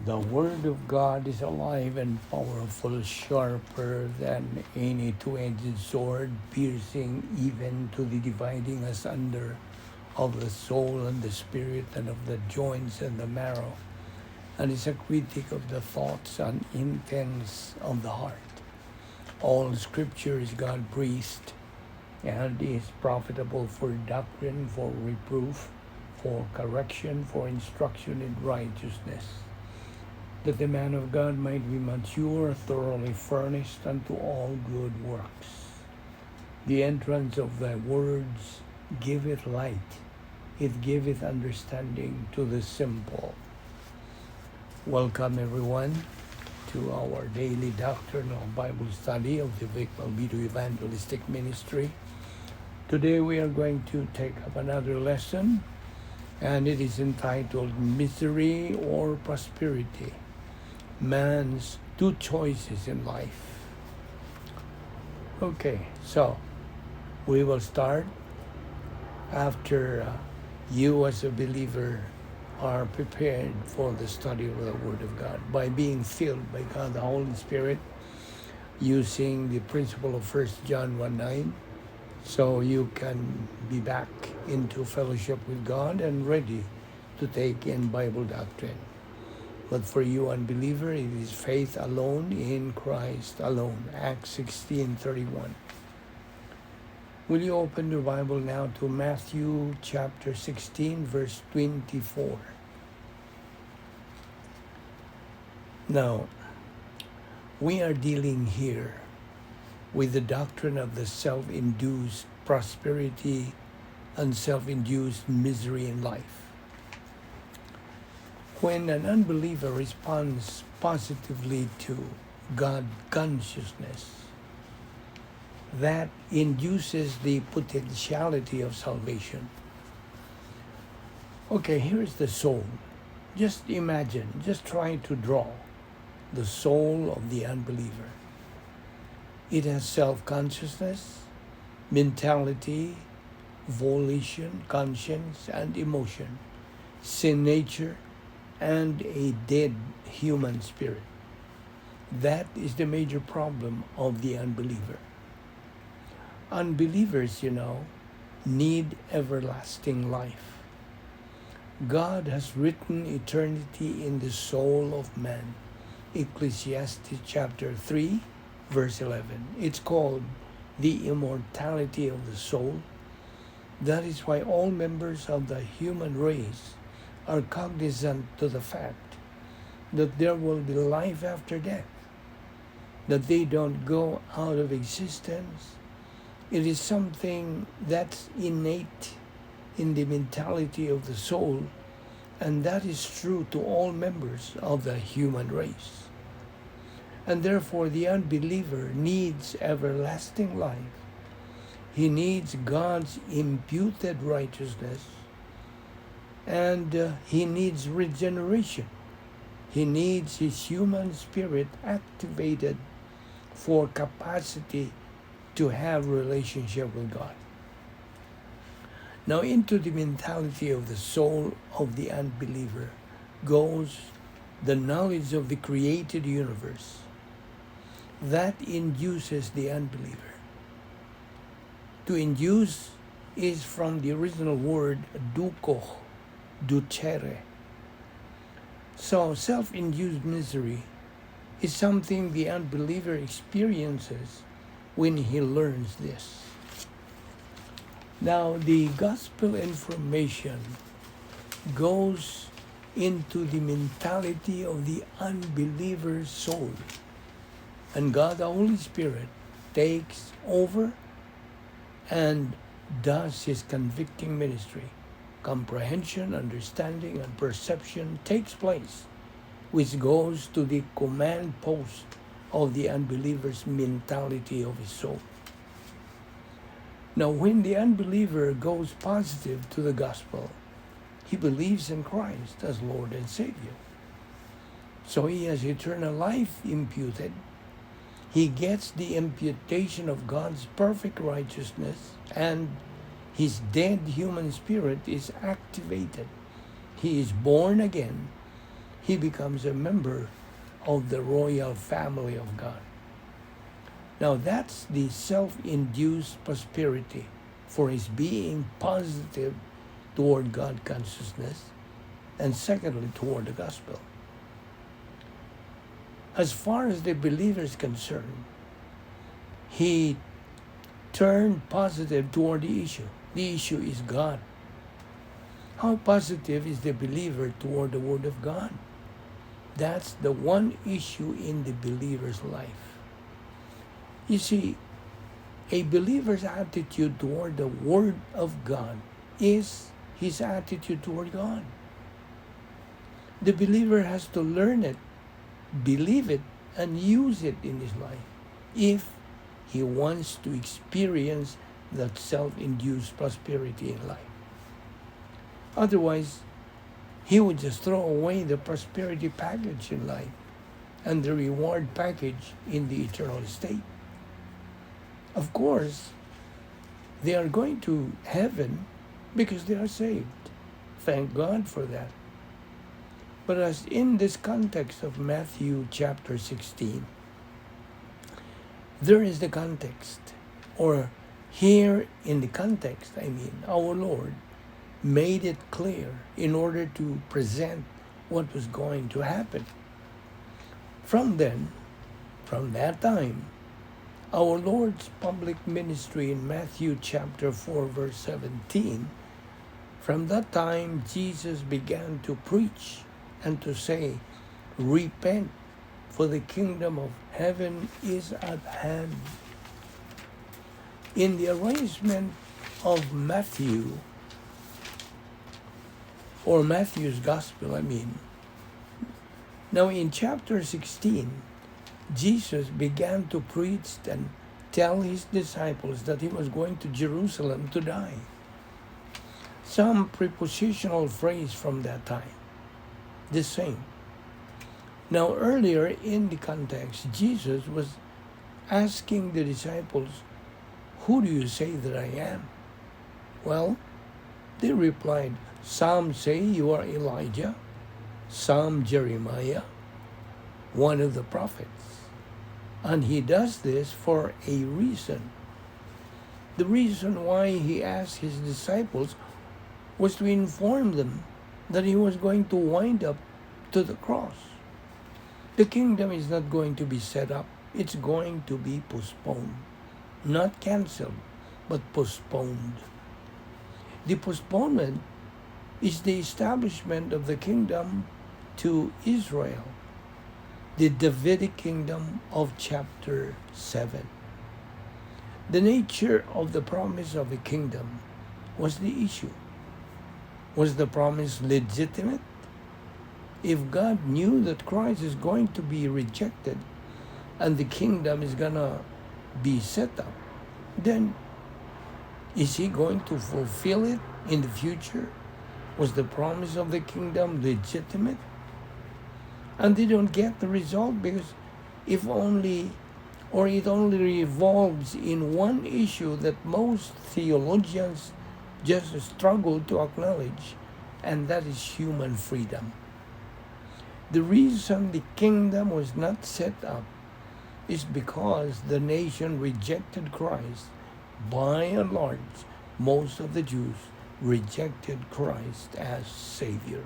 The Word of God is alive and powerful, sharper than any two-edged sword, piercing even to the dividing asunder of the soul and the spirit and of the joints and the marrow, and is a critic of the thoughts and intents of the heart. All Scripture is God-breathed and is profitable for doctrine, for reproof, for correction, for instruction in righteousness, that the man of God might be mature, thoroughly furnished unto all good works. The entrance of thy words giveth light, it giveth understanding to the simple. Welcome everyone to our daily doctrinal Bible study of the Balbido Evangelistic Ministry. Today we are going to take up another lesson, and it is entitled Misery or Prosperity, Man's Two Choices in Life. Okay, so we will start after you as a believer are prepared for the study of the Word of God by being filled by God the Holy Spirit, using the principle of 1 John 1:9, so you can be back into fellowship with God and ready to take in Bible doctrine. But for you unbeliever, it is faith alone in Christ alone. Acts 16:31. Will you open your Bible now to Matthew chapter 16, verse 24. Now, we are dealing here with the doctrine of the self-induced prosperity and self-induced misery in life. When an unbeliever responds positively to God consciousness, that induces the potentiality of salvation. Okay, here's the soul. Just imagine, just try to draw the soul of the unbeliever. It has self-consciousness, mentality, volition, conscience, and emotion, sin nature, and a dead human spirit. That is the major problem of the unbeliever. Unbelievers, need everlasting life. God has written eternity in the soul of man. Ecclesiastes chapter 3, verse 11. It's called the immortality of the soul. That is why all members of the human race are cognizant to the fact that there will be life after death, that they don't go out of existence. It is something that's innate in the mentality of the soul, and that is true to all members of the human race. And therefore, the unbeliever needs everlasting life. He needs God's imputed righteousness, and he needs regeneration. He needs his human spirit activated for capacity to have relationship with God. Now, into the mentality of the soul of the unbeliever goes the knowledge of the created universe. That induces the unbeliever. To induce is from the original word duco, ducere. So self-induced misery is something the unbeliever experiences when he learns this. Now, the gospel information goes into the mentality of the unbeliever's soul, and God the Holy Spirit takes over and does his convicting ministry. Comprehension, understanding, and perception takes place, which goes to the command post of the unbeliever's mentality of his soul. Now, when the unbeliever goes positive to the gospel, he believes in Christ as Lord and Savior. So he has eternal life imputed. He gets the imputation of God's perfect righteousness, and his dead human spirit is activated. He is born again. he becomes a member of the royal family of God. Now that's the self-induced prosperity for his being positive toward God consciousness, and secondly toward the gospel. As far as the believer is concerned, he turned positive toward the issue. The issue is God. How positive is the believer toward the Word of God? That's the one issue in the believer's life. You see, a believer's attitude toward the Word of God is his attitude toward God. The believer has to learn it, believe it, and use it in his life if he wants to experience that self-induced prosperity in life. Otherwise, he would just throw away the prosperity package in life and the reward package in the eternal state. Of course, they are going to heaven because they are saved. Thank God for that. But as in this context of Matthew chapter 16, there is the context, or here in the context, our Lord made it clear in order to present what was going to happen. From that time, our Lord's public ministry in Matthew chapter 4, verse 17, from that time Jesus began to preach and to say, repent, for the kingdom of heaven is at hand. In the arrangement of Matthew, or Matthew's gospel, now in chapter 16, Jesus began to preach and tell his disciples that he was going to Jerusalem to die. Some prepositional phrase from that time, the same. Now earlier in the context, Jesus was asking the disciples, who do you say that I am? Well, they replied, some say you are Elijah, some Jeremiah, one of the prophets. And he does this for a reason. The reason why he asked his disciples was to inform them that he was going to wind up to the cross. The kingdom is not going to be set up. It's going to be postponed. Not canceled, but postponed. The postponement is the establishment of the kingdom to Israel, the Davidic kingdom of chapter 7. The nature of the promise of the kingdom was the issue. Was the promise legitimate? If God knew that Christ is going to be rejected and the kingdom is going to be set up, then is he going to fulfill it in the future? Was the promise of the kingdom legitimate? And they don't get the result because it only revolves in one issue that most theologians just struggle to acknowledge, and that is human freedom. The reason the kingdom was not set up is because the nation rejected Christ. By and large, most of the Jews rejected Christ as Savior.